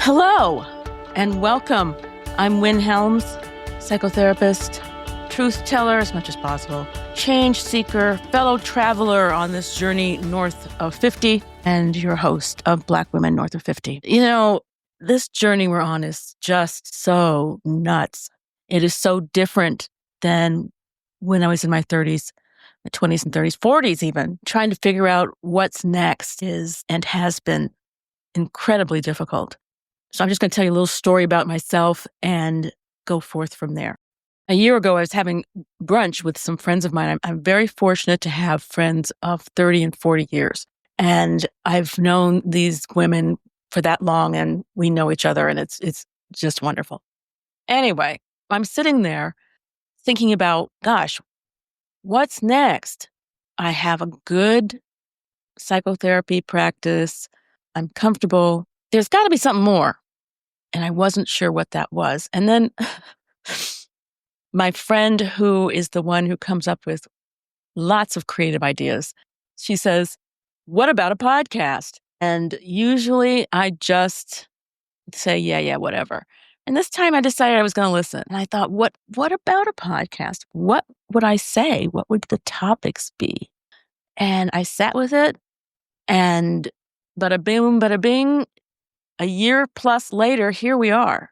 Hello and welcome. I'm Wynn Helms, psychotherapist, truth teller as much as possible, change seeker, fellow traveler on this journey north of 50, and your host of Black Women North of 50. You know, this journey we're on is just so nuts. It is so different than when I was in my 30s, my 20s and 30s, 40s even. Trying to figure out what's next is and has been incredibly difficult. So I'm just going to tell you a little story about myself and go forth from there. A year ago, I was having brunch with some friends of mine. I'm very fortunate to have friends of 30 and 40 years. And I've known these women for that long, and we know each other, and it's just wonderful. Anyway, I'm sitting there thinking about, gosh, what's next? I have a good psychotherapy practice. I'm comfortable. There's got to be something more. And I wasn't sure what that was. And then my friend, who is the one who comes up with lots of creative ideas, she says, "What about a podcast?" And usually I just say, yeah, whatever. And this time I decided I was going to listen. And I thought, what about a podcast? What would I say? What would the topics be? And I sat with it, and bada boom, bada bing, a year plus later, here we are.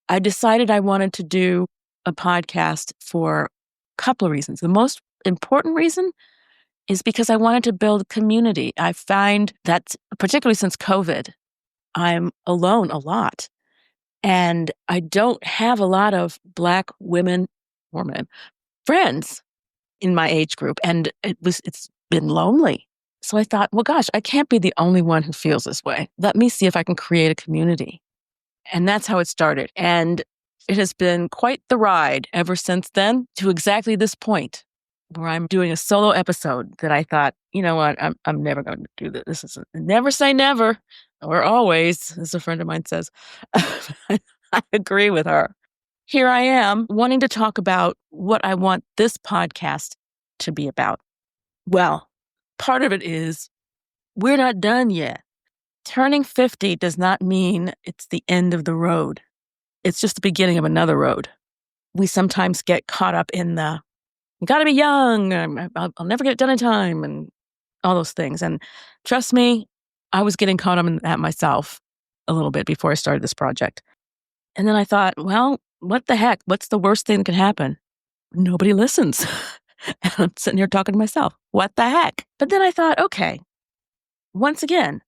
I decided I wanted to do a podcast for a couple of reasons. The most important reason is because I wanted to build community. I find that, particularly since COVID, I'm alone a lot. And I don't have a lot of Black women or men friends in my age group. And it's been lonely. So I thought, well, gosh, I can't be the only one who feels this way. Let me see if I can create a community. And that's how it started. And it has been quite the ride ever since then to exactly this point where I'm doing a solo episode that I thought, you know what, I'm never going to do this. This is never say never or always, as a friend of mine says. I agree with her. Here I am wanting to talk about what I want this podcast to be about. Well, part of it is we're not done yet. Turning 50 does not mean it's the end of the road. It's just the beginning of another road. We sometimes get caught up in the, you gotta be young, I'll never get it done in time, and all those things. And trust me, I was getting caught up in that myself a little bit before I started this project. And then I thought, well, what the heck? What's the worst thing that could happen? Nobody listens. And I'm sitting here talking to myself. What the heck? But then I thought, okay, once again,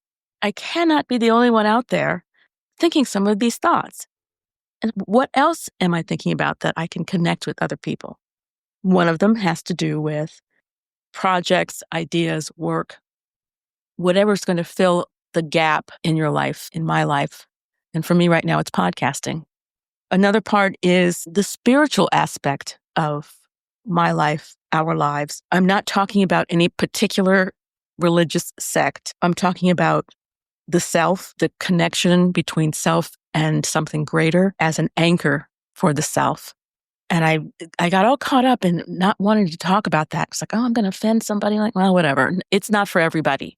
I cannot be the only one out there thinking some of these thoughts. And what else am I thinking about that I can connect with other people? One of them has to do with projects, ideas, work, whatever's going to fill the gap in your life, in my life. And for me right now, it's podcasting. Another part is the spiritual aspect of my life, our lives. I'm not talking about any particular religious sect. I'm talking about the self, the connection between self and something greater as an anchor for the self. And I got all caught up in not wanting to talk about that. It's like, oh, I'm going to offend somebody. Like, well, whatever. It's not for everybody.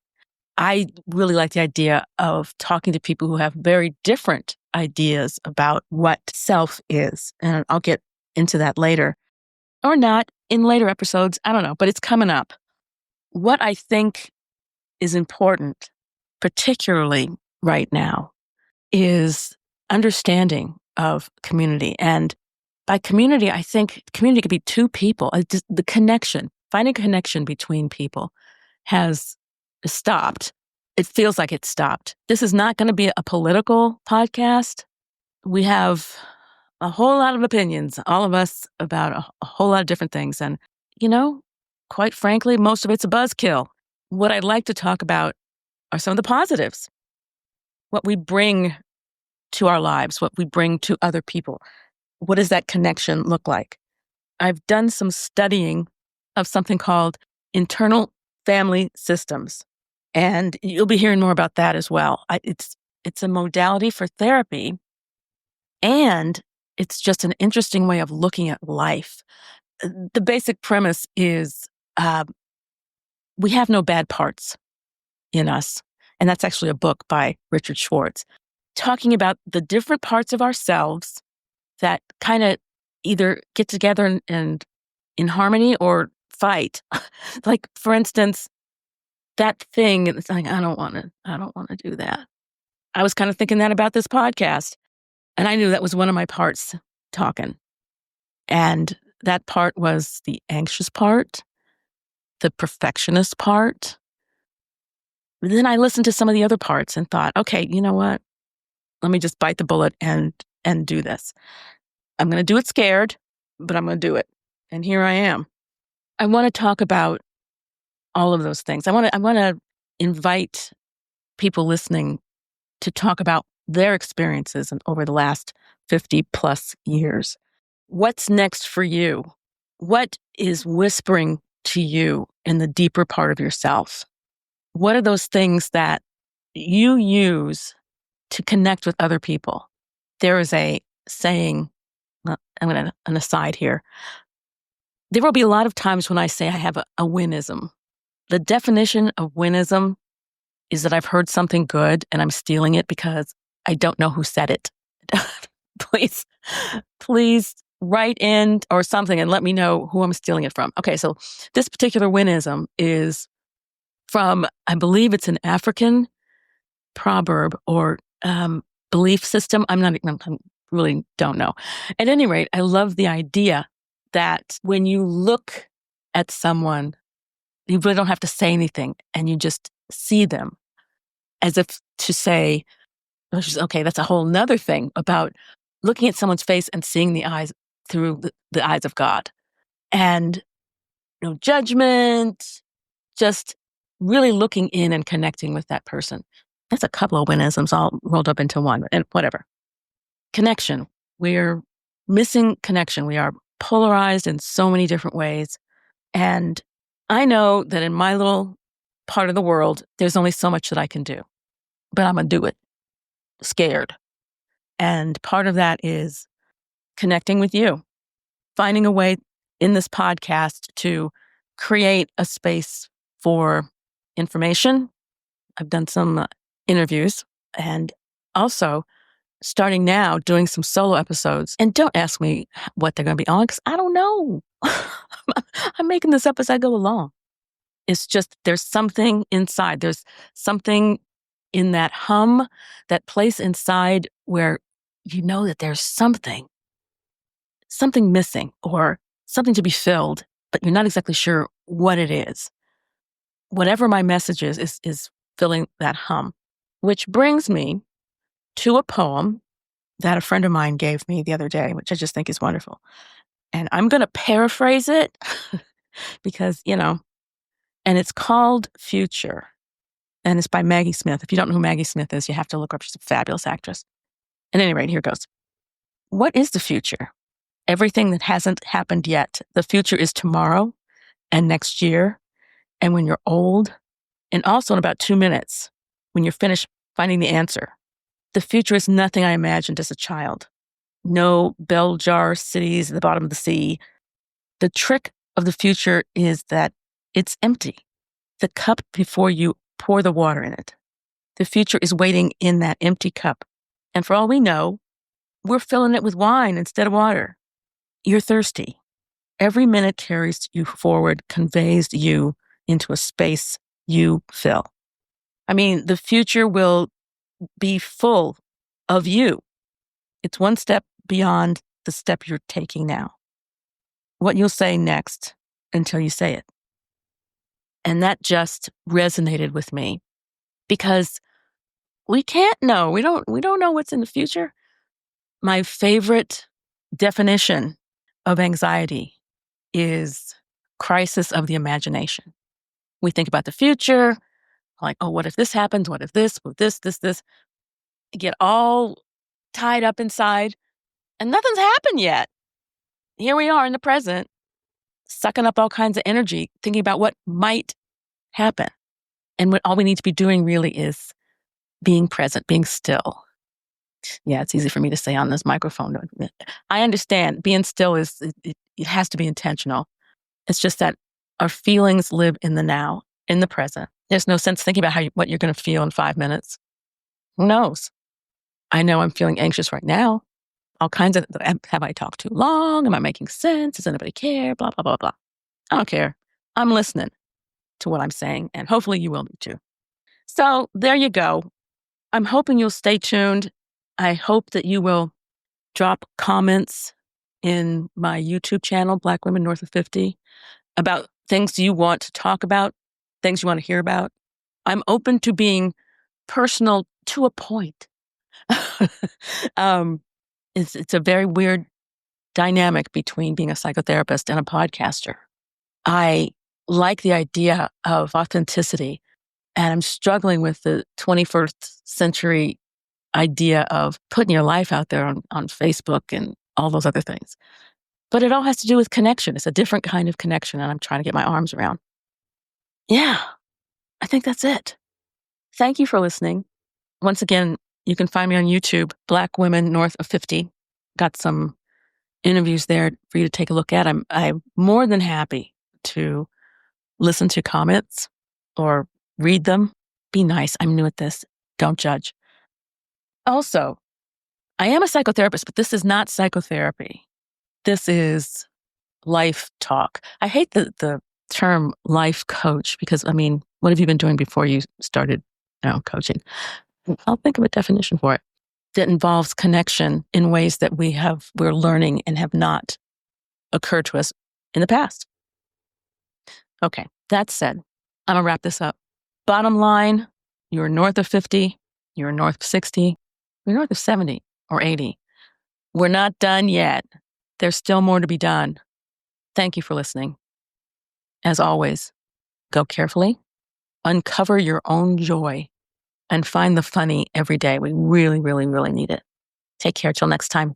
I really like the idea of talking to people who have very different ideas about what self is. And I'll get into that later. Or not in later episodes. I don't know, but it's coming up. What I think is important, particularly right now, is understanding of community. And by community, I think community could be two people. The connection, finding a connection between people has stopped. It feels like it's stopped. This is not going to be a political podcast. We have a whole lot of opinions, all of us, about a whole lot of different things. And, quite frankly, most of it's a buzzkill. What I'd like to talk about are some of the positives, what we bring to our lives, what we bring to other people. What does that connection look like? I've done some studying of something called internal family systems, and you'll be hearing more about that as well. It's a modality for therapy, and it's just an interesting way of looking at life. The basic premise is we have no bad parts in us. And that's actually a book by Richard Schwartz. talking about the different parts of ourselves that kind of either get together and in harmony or fight. Like, for instance, that thing, it's like, I don't want to do that. I was kind of thinking that about this podcast. And I knew that was one of my parts talking. And that part was the anxious part, the perfectionist part. But then I listened to some of the other parts and thought, okay, you know what? Let me just bite the bullet and do this. I'm going to do it scared, but I'm going to do it. And here I am. I want to talk about all of those things. I want to invite people listening to talk about their experiences over the last 50 plus years. What's next for you? What is whispering to you in the deeper part of yourself? What are those things that you use to connect with other people? There is a saying, I'm going to, an aside here. There will be a lot of times when I say I have a Wynnism. The definition of Wynnism is that I've heard something good and I'm stealing it because I don't know who said it. Please write in or something and let me know who I'm stealing it from. Okay, so this particular Wynnism is from, I believe it's an African proverb or belief system. I really don't know. At any rate, I love the idea that when you look at someone, you really don't have to say anything and you just see them as if to say, okay, that's a whole nother thing about looking at someone's face and seeing the eyes through the eyes of God. And no judgment, just really looking in and connecting with that person. That's a couple of Wynnisms all rolled up into one, and whatever. Connection. We're missing connection. We are polarized in so many different ways. And I know that in my little part of the world, there's only so much that I can do, but I'm going to do it scared. And part of that is connecting with you, finding a way in this podcast to create a space for information. I've done some interviews and also starting now doing some solo episodes. And don't ask me what they're going to be on because I don't know. I'm making this up as I go along. It's just there's something inside. There's something in that hum, that place inside where you know that there's something missing or something to be filled, but you're not exactly sure what it is. Whatever my message is filling that hum, which brings me to a poem that a friend of mine gave me the other day, which I just think is wonderful. And I'm going to paraphrase it because, and it's called Future. And it's by Maggie Smith. If you don't know who Maggie Smith is, you have to look her up. She's a fabulous actress. At any rate, here goes. What is the future? Everything that hasn't happened yet. The future is tomorrow and next year and when you're old and also in about 2 minutes when you're finished finding the answer. The future is nothing I imagined as a child. No bell jar cities at the bottom of the sea. The trick of the future is that it's empty. The cup before you pour the water in it. The future is waiting in that empty cup. And for all we know, we're filling it with wine instead of water. You're thirsty. Every minute carries you forward, conveys you into a space you fill. I mean, the future will be full of you. It's one step beyond the step you're taking now. What you'll say next until you say it. And that just resonated with me because we can't know. We don't know what's in the future. My favorite definition of anxiety is crisis of the imagination. We think about the future, like, oh, what if this happens? What if this, this? Get all tied up inside and nothing's happened yet. Here we are in the present, sucking up all kinds of energy, thinking about what might happen. And what all we need to be doing really is being present, being still. Yeah, it's easy for me to say on this microphone. I understand being still it has to be intentional. It's just that our feelings live in the now, in the present. There's no sense thinking about what you're going to feel in 5 minutes. Who knows? I know I'm feeling anxious right now. All kinds of, have I talked too long? Am I making sense? Does anybody care? Blah, blah, blah, blah. I don't care. I'm listening to what I'm saying, and hopefully you will be too. So there you go. I'm hoping you'll stay tuned. I hope that you will drop comments in my YouTube channel, Black Women North of 50, about things you want to talk about, things you want to hear about. I'm open to being personal to a point. um, it's a very weird dynamic between being a psychotherapist and a podcaster. I like the idea of authenticity, and I'm struggling with the 21st century idea of putting your life out there on Facebook and all those other things. But it all has to do with connection. It's a different kind of connection, and I'm trying to get my arms around. Yeah, I think that's it. Thank you for listening. Once again, you can find me on YouTube, Black Women North of 50. Got some interviews there for you to take a look at. I'm more than happy to listen to comments or read them. Be nice. I'm new at this. Don't judge. Also, I am a psychotherapist, but this is not psychotherapy. This is life talk. I hate the term life coach because, I mean, what have you been doing before you started coaching? I'll think of a definition for it that involves connection in ways that we're learning and have not occurred to us in the past. Okay, that said, I'm gonna wrap this up. Bottom line, you're north of 50, you're north of 60, you're north of 70 or 80. We're not done yet. There's still more to be done. Thank you for listening. As always, go carefully, uncover your own joy, and find the funny every day. We really, really, really need it. Take care till next time.